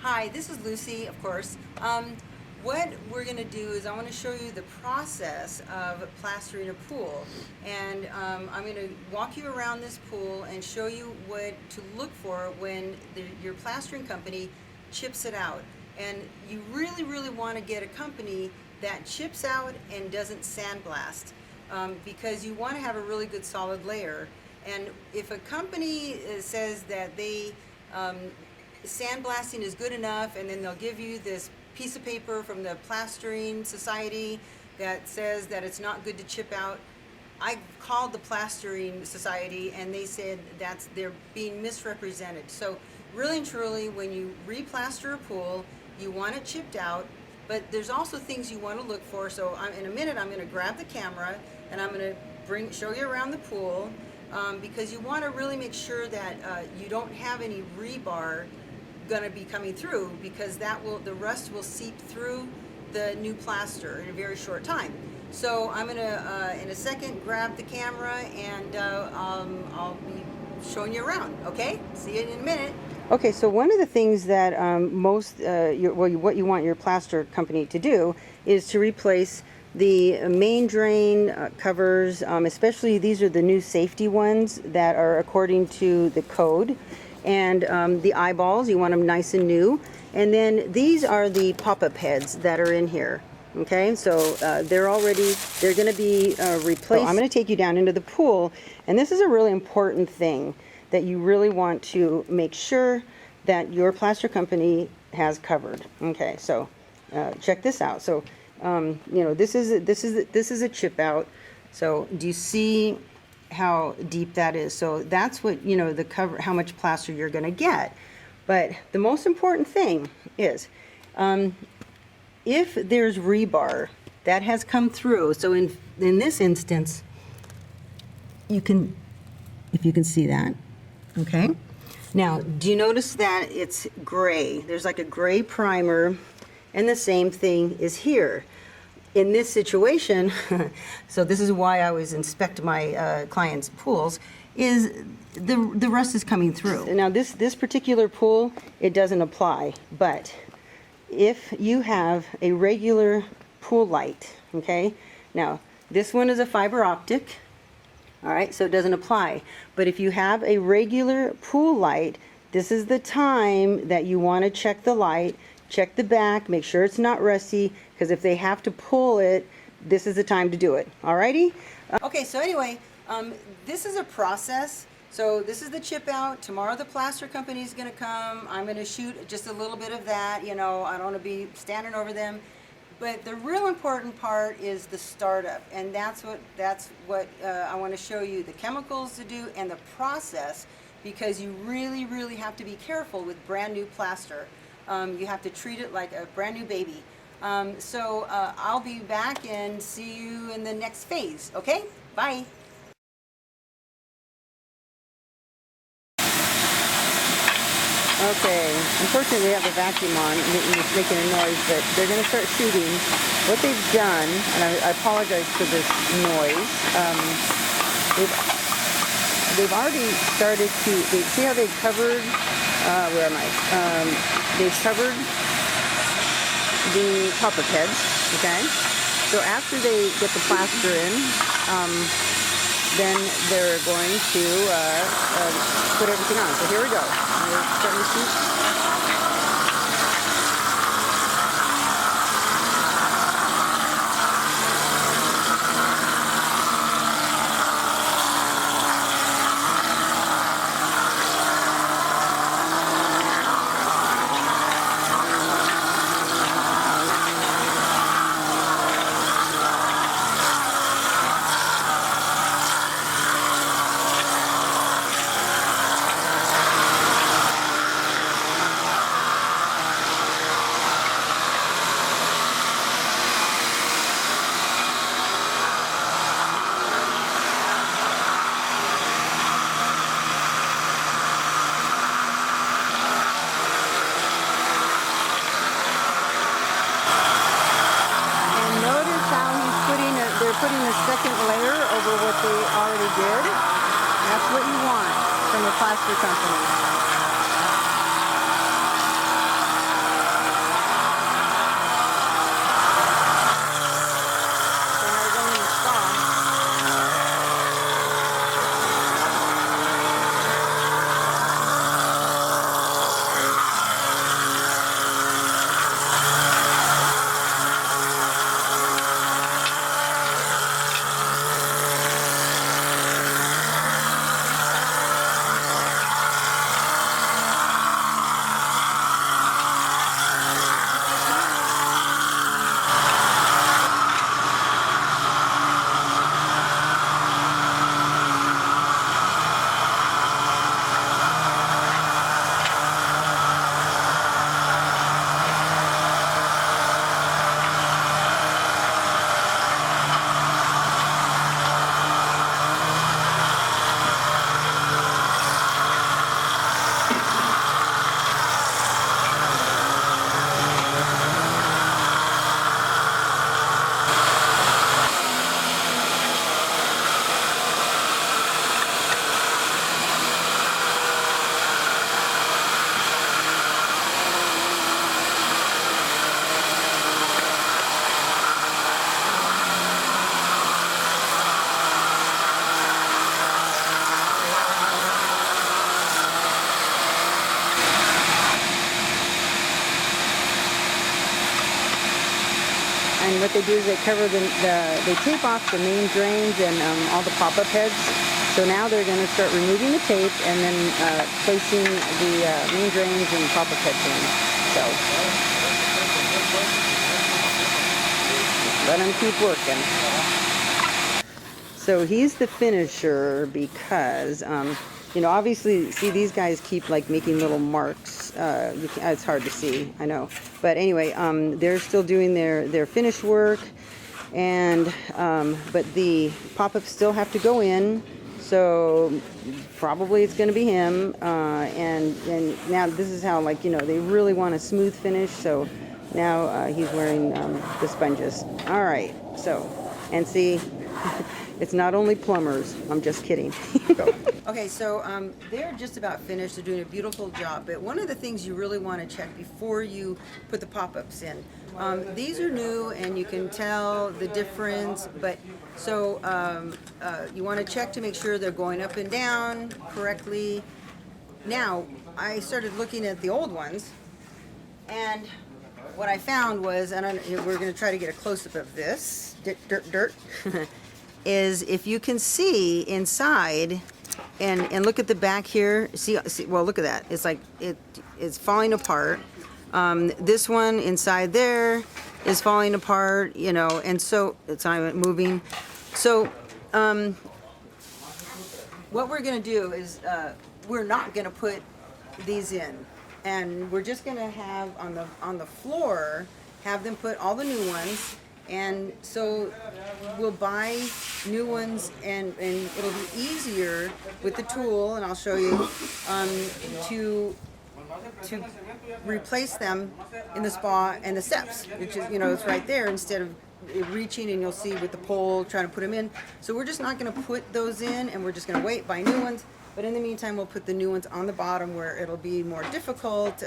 Hi, this is Lucy, of course. What we're going to do is I want to show you the process of plastering a pool. And I'm going to walk you around this pool and show you what to look for when your plastering company chips it out. And you really, really want to get a company that chips out and doesn't sandblast, because you want to have a really good solid layer. And if a company says that they sandblasting is good enough, and then they'll give you this piece of paper from the Plastering Society that says that it's not good to chip out. I called the Plastering Society and they said they're being misrepresented. So really and truly, when you re-plaster a pool, you want it chipped out, but there's also things you want to look for. So in a minute I'm going to grab the camera and I'm going to show you around the pool, because you want to really make sure that you don't have any rebar going to be coming through, because the rust will seep through the new plaster in a very short time. So I'm going to in a second grab the camera and I'll be showing you around. Okay, see you in a minute. Okay, so one of the things that what you want your plaster company to do is to replace the main drain covers, especially these are the new safety ones that are according to the code. And the eyeballs, you want them nice and new. And then these are the pop-up heads that are in here. Okay, so they're going to be replaced. So I'm going to take you down into the pool, and this is a really important thing that you really want to make sure that your plaster company has covered. Okay, so check this out. So this is a chip out. So do you see how deep that is? So that's what, the cover, how much plaster you're going to get. But the most important thing is if there's rebar that has come through. So in this instance, if you can see that. Okay, now do you notice that it's gray? There's like a gray primer, and the same thing is here. In this situation, so this is why I always inspect my clients' pools, is the rust is coming through. Now this particular pool, it doesn't apply, but if you have a regular pool light, okay, now this one is a fiber optic, all right, so it doesn't apply. But if you have a regular pool light, this is the time that you want to check the light. Check the back, make sure it's not rusty, because if they have to pull it, this is the time to do it. Alrighty? Okay, so anyway, this is a process. So this is the chip out. Tomorrow the plaster company is going to come. I'm going to shoot just a little bit of that. I don't want to be standing over them. But the real important part is the startup, and that's what I want to show you, the chemicals to do and the process, because you really, really have to be careful with brand new plaster. You have to treat it like a brand new baby. So I'll be back and see you in the next phase. Okay? Bye. Okay, unfortunately we have the vacuum on and it's making a noise, but they're going to start shooting. What they've done, and I apologize for this noise, they've already started to, see how they've covered, where am I? They've covered the pop-up heads, okay? So after they get the plaster in, then they're going to put everything on. So here we go. We're starting to shoot. Putting a second layer over what they already did. That's what you want from a plaster company. they do is they cover they tape off the main drains and all the pop-up heads. So now they're going to start removing the tape and then placing the main drains and pop-up heads in. So let them keep working. So he's the finisher because, you know, obviously, see, these guys keep like making little marks. It's hard to see, I know. But anyway, they're still doing their finish work, and but the pop-ups still have to go in. So probably it's going to be him. And now this is how, like, you know, they really want a smooth finish. So now he's wearing the sponges. All right. So, and see. It's not only plumbers. I'm just kidding. Okay, so they're just about finished. They're doing a beautiful job. But one of the things you really want to check before you put the pop-ups in, these are new and you can tell the difference. But so you want to check to make sure they're going up and down correctly. Now, I started looking at the old ones, and what I found was, and we're going to try to get a close-up of this, dirt, is if you can see inside, and look at the back here, see, well, look at that. It's like, it's falling apart. This one inside there is falling apart, you know, and so it's not moving. So what we're going to do is we're not going to put these in. And we're just going to have on the floor, have them put all the new ones. And so we'll buy new ones, and it'll be easier with the tool, and I'll show you, to replace them in the spa and the steps, which is, you know, it's right there instead of reaching, and you'll see with the pole trying to put them in. So we're just not going to put those in, and we're just going to wait, buy new ones. But in the meantime, we'll put the new ones on the bottom where it'll be more difficult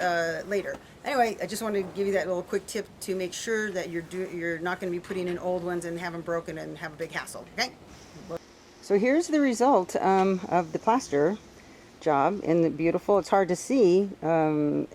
later. Anyway, I just wanted to give you that little quick tip to make sure that you're not going to be putting in old ones and have them broken and have a big hassle. Okay. So here's the result of the plaster job, and beautiful. It's hard to see, and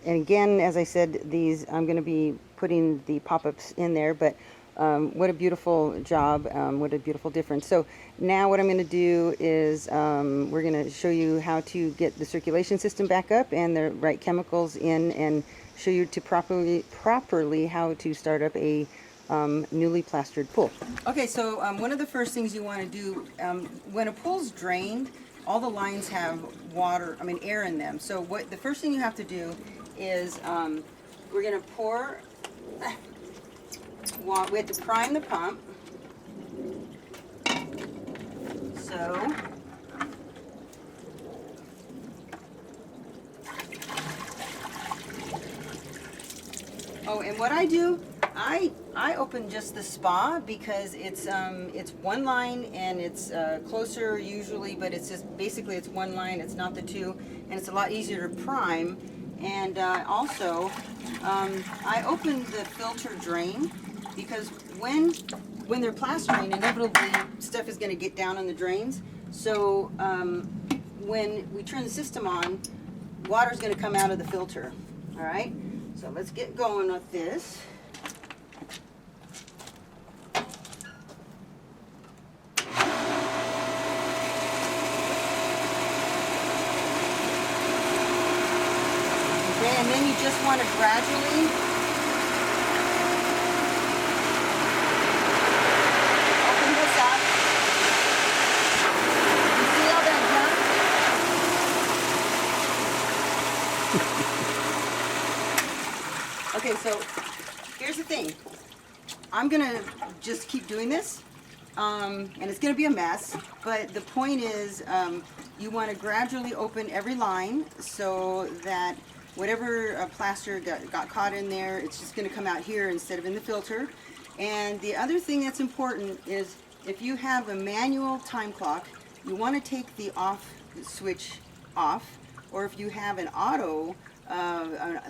again, as I said, these I'm going to be putting the pop-ups in there, but. What a beautiful job, what a beautiful difference. So now what I'm going to do is we're going to show you how to get the circulation system back up and the right chemicals in, and show you to properly how to start up a newly plastered pool. Okay, so one of the first things you want to do, when a pool's drained, all the lines have water, air in them. So what the first thing you have to do is we're going to pour. We have to prime the pump. So and what I do, I open just the spa because it's one line, and it's closer usually, but it's just basically it's one line. It's not the two, and it's a lot easier to prime. And also, I open the filter drain. Because when they're plastering, inevitably stuff is going to get down in the drains. So when we turn the system on, water's going to come out of the filter. All right. So let's get going with this. Okay, and then you just want to gradually. Okay, so here's the thing. I'm gonna just keep doing this, and it's gonna be a mess, but the point is you want to gradually open every line so that whatever plaster got caught in there, it's just gonna come out here instead of in the filter. And the other thing that's important is if you have a manual time clock, you want to take the off switch off, or if you have an auto,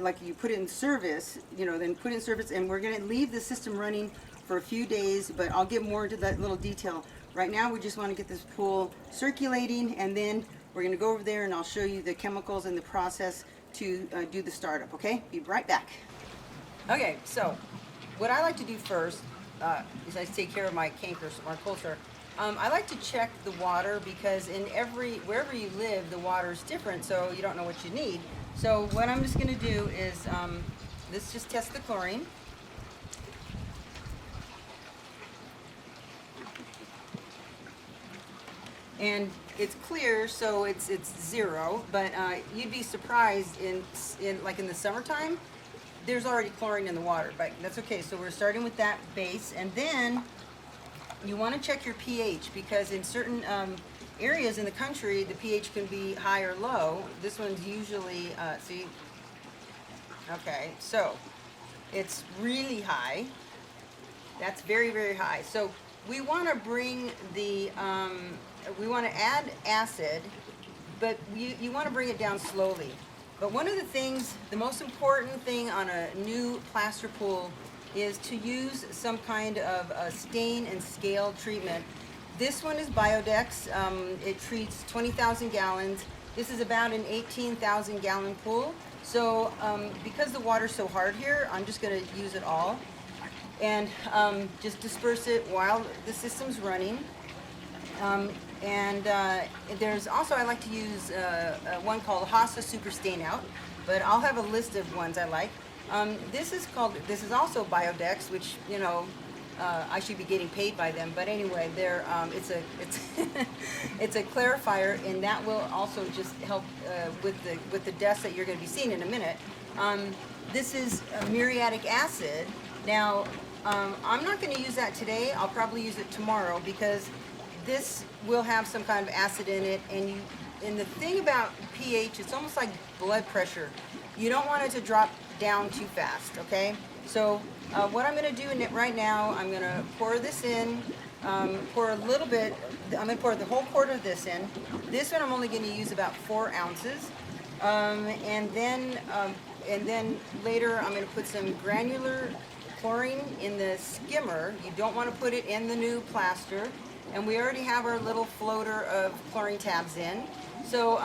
like you put it in service, then put it in service, and we're going to leave the system running for a few days, but I'll get more into that little detail. Right now we just want to get this pool circulating, and then we're going to go over there and I'll show you the chemicals and the process to do the startup, okay? Be right back. Okay, so what I like to do first as I take care of my canker or cold sore. I like to check the water because wherever you live, the water is different, so you don't know what you need. So what I'm just going to do is let's just test the chlorine. And it's clear, so it's 0. But you'd be surprised in the summertime, there's already chlorine in the water. But that's okay. So we're starting with that base, and then you want to check your pH because in certain areas in the country, the pH can be high or low. This one's usually see. Okay, so it's really high. That's very, very high. So we want to bring the we want to add acid, but you want to bring it down slowly. But one of the things, the most important thing on a new plaster pool is to use some kind of a stain and scale treatment. This one is Biodex. It treats 20,000 gallons. This is about an 18,000 gallon pool. So because the water's so hard here, I'm just going to use it all. And just disperse it while the system's running. There's also, I like to use one called Hasa Super Stain Out, but I'll have a list of ones I like. This is also Biodex, which, you know, I should be getting paid by them, but anyway, it's it's a clarifier, and that will also just help with the dust that you're going to be seeing in a minute. This is muriatic acid. Now, I'm not going to use that today. I'll probably use it tomorrow because this will have some kind of acid in it, and the thing about pH, it's almost like blood pressure. You don't want it to drop down too fast, okay? So what I'm going to do in it right now, I'm going to pour this in, pour a little bit. I'm going to pour the whole quart of this in. This one I'm only going to use about 4 ounces, and then later I'm going to put some granular chlorine in the skimmer. You don't want to put it in the new plaster, and we already have our little floater of chlorine tabs in. So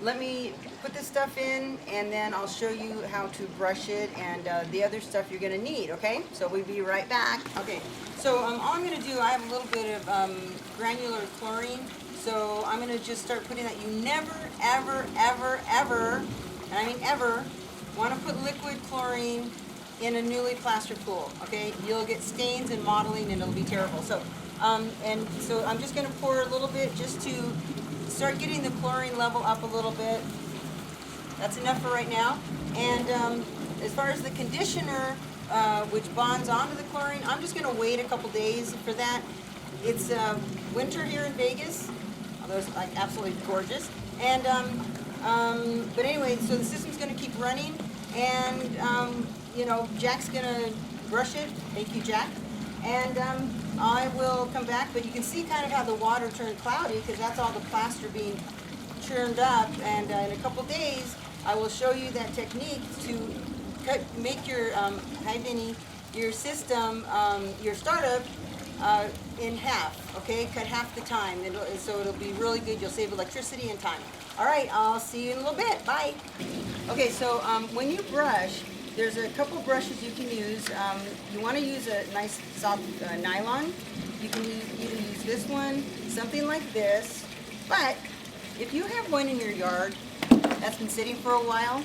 let me put this stuff in, and then I'll show you how to brush it and the other stuff you're going to need, okay? So we'll be right back. Okay, so all I'm going to do, I have a little bit of granular chlorine, so I'm going to just start putting that. You never, ever, ever, ever, and I mean ever, want to put liquid chlorine in a newly plastered pool, okay? You'll get stains and mottling, and it'll be terrible. So, so I'm just going to pour a little bit just to start getting the chlorine level up a little bit. That's enough for right now. And as far as the conditioner, which bonds onto the chlorine, I'm just going to wait a couple days for that. It's winter here in Vegas, although it's like absolutely gorgeous. And but anyway, so the system's going to keep running, and you know, Jack's going to brush it. Thank you, Jack. And I will come back, but you can see kind of how the water turned cloudy because that's all the plaster being churned up. And in a couple days, I will show you that technique to make your hi Vinny, your system, your startup in half. Okay, cut half the time, so it'll be really good. You'll save electricity and time. All right, I'll see you in a little bit. Bye. Okay, so when you brush, there's a couple brushes you can use. You want to use a nice soft nylon. You can use this one, something like this. But if you have one in your yard that's been sitting for a while,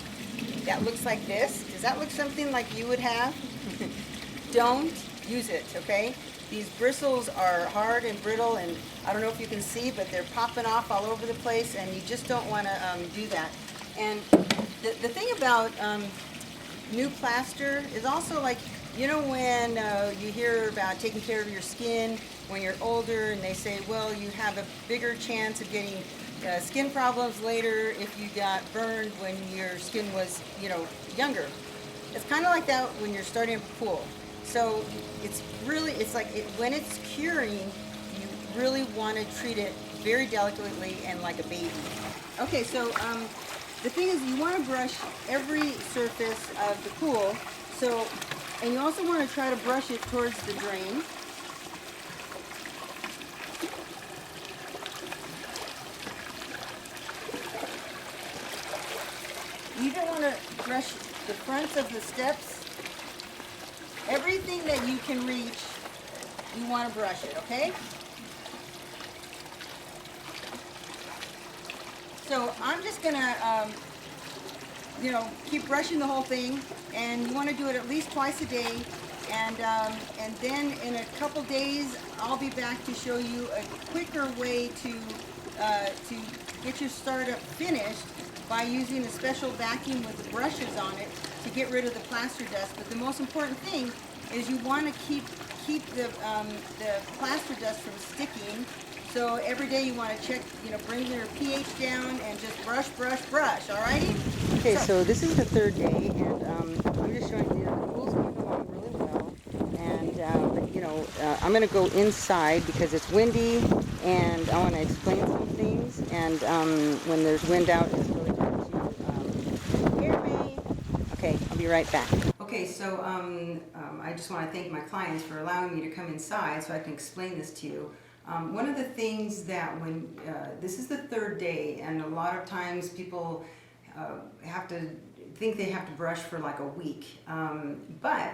that looks like this. Does that look something like you would have? Don't use it, okay? These bristles are hard and brittle, and I don't know if you can see, but they're popping off all over the place, and you just don't want to do that. And the thing about new plaster is also like, you know, when you hear about taking care of your skin when you're older, and they say, well, you have a bigger chance of getting skin problems later if you got burned when your skin was, you know, younger. It's kind of like that when you're starting a pool. So it's really, it's like when it's curing, you really want to treat it very delicately and like a baby. Okay, so the thing is, you want to brush every surface of the pool. So, and you also want to try to brush it towards the drain. You don't want to brush the fronts of the steps. Everything that you can reach you want to brush it, okay? So I'm just gonna, you know, keep brushing the whole thing, and you want to do it at least twice a day, and then in a couple days I'll be back to show you a quicker way to get your startup finished by using a special vacuum with brushes on it to get rid of the plaster dust. But the most important thing is you want to keep the plaster dust from sticking. So every day you want to check, you know, bring your pH down and just brush, brush, brush. Alrighty? Okay, so this is the third day, and I'm just showing you the pool's moving along really well. And you know, I'm going to go inside because it's windy, and I want to explain some things. And when there's wind out, it's really hard to hear me. Okay, I'll be right back. Okay, so I just want to thank my clients for allowing me to come inside so I can explain this to you. One of the things that when, this is the third day, and a lot of times people have to think they have to brush for like a week. But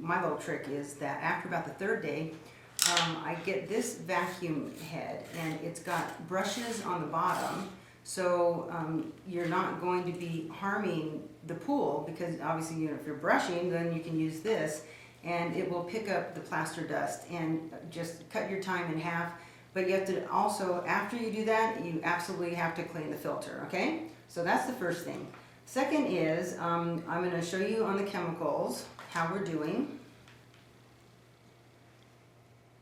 my little trick is that after about the third day, I get this vacuum head, and it's got brushes on the bottom. So you're not going to be harming the pool, because obviously, you know, if you're brushing, then you can use this, and it will pick up the plaster dust and just cut your time in half. But you have to also, after you do that, you absolutely have to clean the filter, okay? So that's the first thing. Second is, I'm gonna show you on the chemicals how we're doing.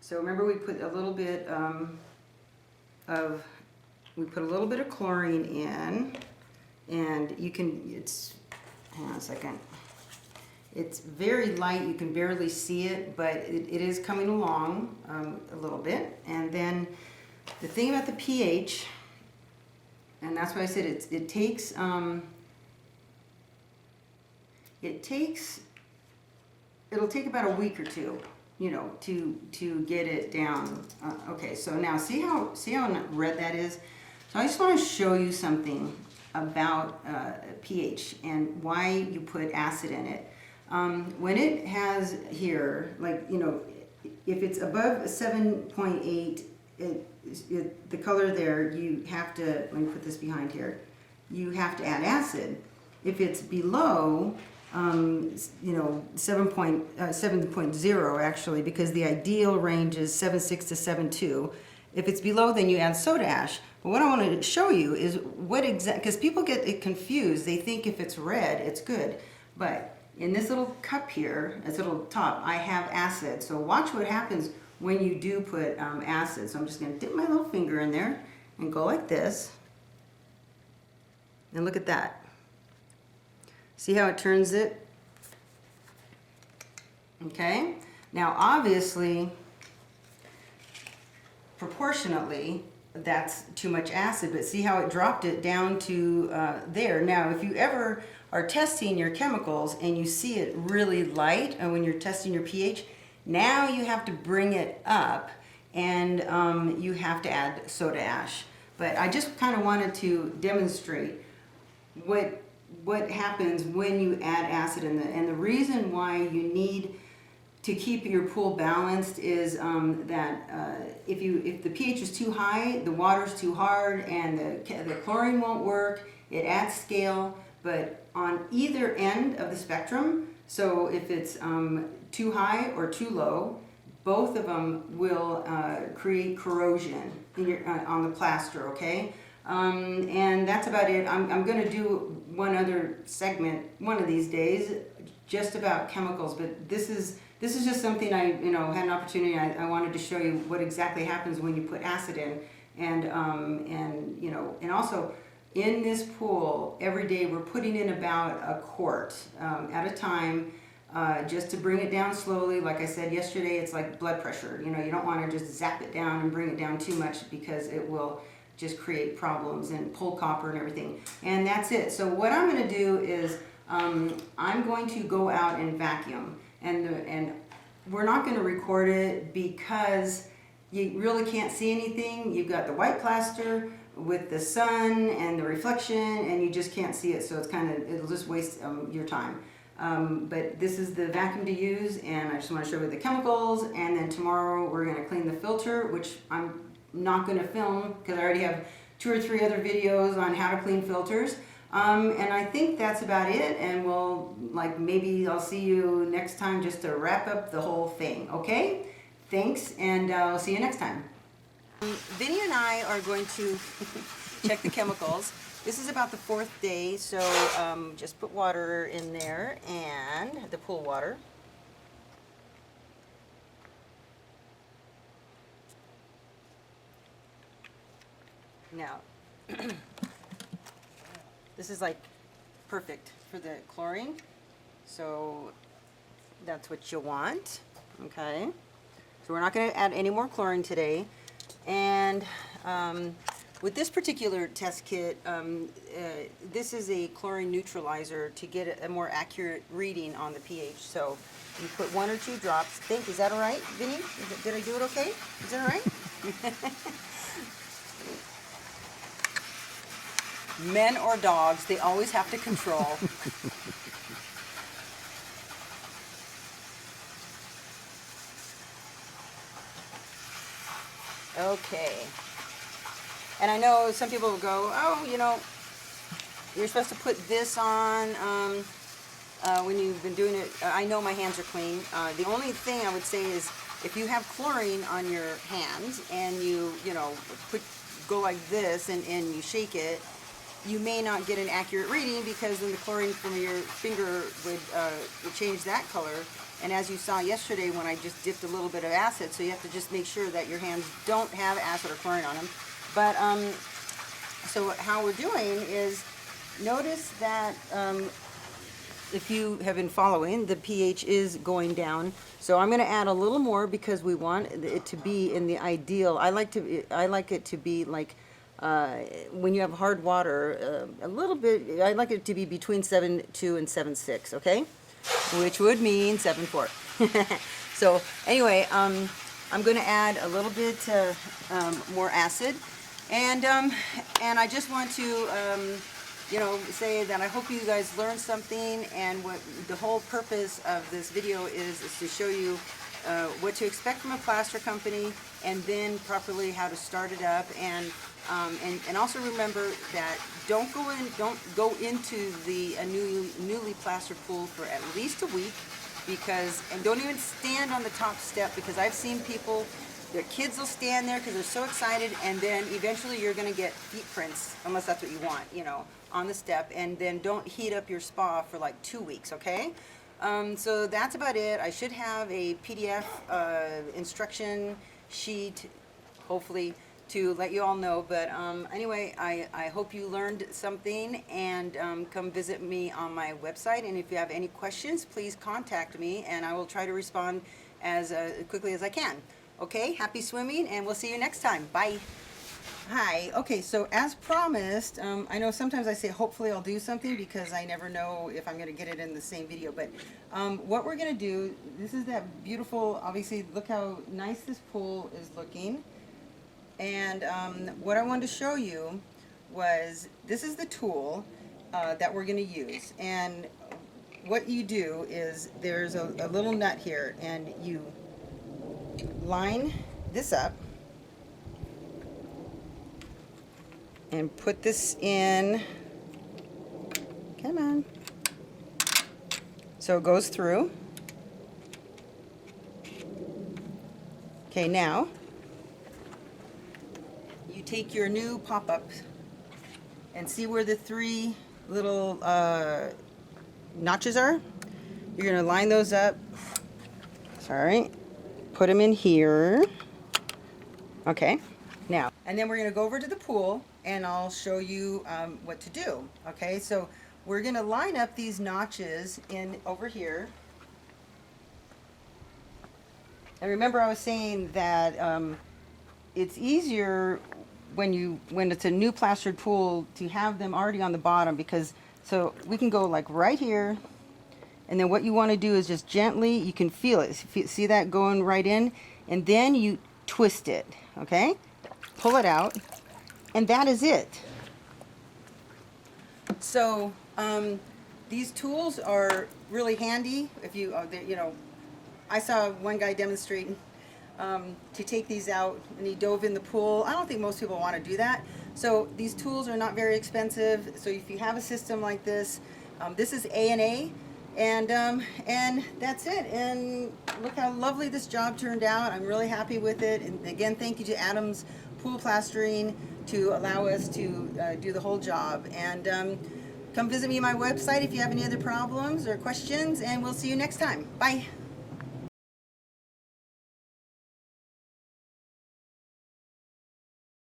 So remember, we put a little bit of chlorine in, and you can, hang on a second. It's very light, you can barely see it, but it is coming along a little bit. And then the thing about the pH, and that's why I said it'll take about a week or two, you know, to get it down. Okay, so now see how red that is? So I just want to show you something about pH and why you put acid in it. When it has here, like, you know, if it's above 7.8, the color there, you have to, let me put this behind here, you have to add acid. If it's below, you know, 7.0 actually, because the ideal range is 7.6 to 7.2. If it's below, then you add soda ash. But what I want to show you is what because people get it confused. They think if it's red, it's good. But in this little cup here, this little top, I have acid. So watch what happens when you do put acid. So I'm just going to dip my little finger in there and go like this. And look at that. See how it turns it? Okay. Now obviously, proportionately, that's too much acid, but see how it dropped it down to there. Now if you ever are testing your chemicals and you see it really light, and when you're testing your pH, now you have to bring it up, and you have to add soda ash. But I just kind of wanted to demonstrate what happens when you add acid in and the reason why you need to keep your pool balanced is that if the pH is too high, the water's too hard, and the chlorine won't work. It adds scale, but on either end of the spectrum, so if it's too high or too low, both of them will create corrosion in your, on the plaster, okay? And that's about it. I'm going to do one other segment one of these days just about chemicals, but this is just something I had an opportunity. I wanted to show you what exactly happens when you put acid in, and also in this pool every day we're putting in about a quart at a time, just to bring it down slowly. Like I said yesterday, it's like blood pressure. You don't want to just zap it down and bring it down too much, because it will just create problems and pull copper and everything. And that's it. So what I'm going to do is I'm going to go out and vacuum, and we're not going to record it because you really can't see anything. You've got the white plaster with the sun and the reflection, and you just can't see it, so it's it'll just waste your time. But this is the vacuum to use, and I just want to show you the chemicals, and then tomorrow we're going to clean the filter, which I'm not going to film because I already have 2 or 3 other videos on how to clean filters. And I think that's about it, and we'll, like, maybe I'll see you next time just to wrap up the whole thing, okay? Thanks, and I'll see you next time. Vinny and I are going to check the chemicals. This is about the 4th day, so just put water in there, and the pool water. Now, this is like perfect for the chlorine, so that's what you want, okay? So we're not going to add any more chlorine today. And with this particular test kit, this is a chlorine neutralizer to get a more accurate reading on the pH. So you put 1 or 2 drops. Is that all right, Vinny? Did I do it okay? Is that all right? Men or dogs, they always have to control. Okay. And I know some people will go, oh, you know, you're supposed to put this on when you've been doing it. I know my hands are clean. The only thing I would say is if you have chlorine on your hands and you know, go like this and you shake it, you may not get an accurate reading because then the chlorine from your finger would change that color. And as you saw yesterday when I just dipped a little bit of acid, so you have to just make sure that your hands don't have acid or chlorine on them. But so how we're doing is, notice that if you have been following, the pH is going down. So I'm going to add a little more because we want it to be in the ideal. I like it to be like when you have hard water, a little bit. I like it to be between 7.2 and 7.6. Okay. Which would mean 7.4. So anyway, I'm going to add a little bit more acid, and I just want to you know, say that I hope you guys learned something, and what the whole purpose of this video is to show you what to expect from a plaster company, and then properly how to start it up, and also remember that don't go into the newly plastered pool for at least a week, and don't even stand on the top step, because I've seen people, their kids will stand there because they're so excited, and then eventually you're going to get feet prints, unless that's what you want, you know, on the step. And then don't heat up your spa for like 2 weeks, okay? So that's about it. I should have a PDF instruction sheet, hopefully, to let you all know. But anyway, I hope you learned something, and come visit me on my website. And if you have any questions, please contact me, and I will try to respond as quickly as I can. Okay, happy swimming, and we'll see you next time. Bye. Hi. Okay, so as promised, I know sometimes I say hopefully I'll do something because I never know if I'm going to get it in the same video, but what we're going to do, this is that beautiful, obviously, look how nice this pool is looking. And what I wanted to show you was, this is the tool that we're going to use. And what you do is, there's a little nut here, and you line this up and put this in. Come on. So it goes through. Okay, now you take your new pop-up and see where the 3 little notches are. You're going to line those up. Sorry. Put them in here. Okay. Now, and then we're going to go over to the pool, and I'll show you what to do. Okay, so we're going to line up these notches in over here. And remember, I was saying that it's easier when it's a new plastered pool to have them already on the bottom, because so we can go like right here, and then what you want to do is just gently, you can feel it. See that going right in, and then you twist it. Okay, pull it out, and that is it. So These tools are really handy if you, you know, I saw one guy demonstrating to take these out, and he dove in the pool. I don't think most people want to do that. So these tools are not very expensive. So if you have a system like this, this is A&A, and that's it. And look how lovely this job turned out. I'm really happy with it. And again, thank you to Adam's Pool Plastering to allow us to do the whole job. And come visit me on my website if you have any other problems or questions, and we'll see you next time. Bye.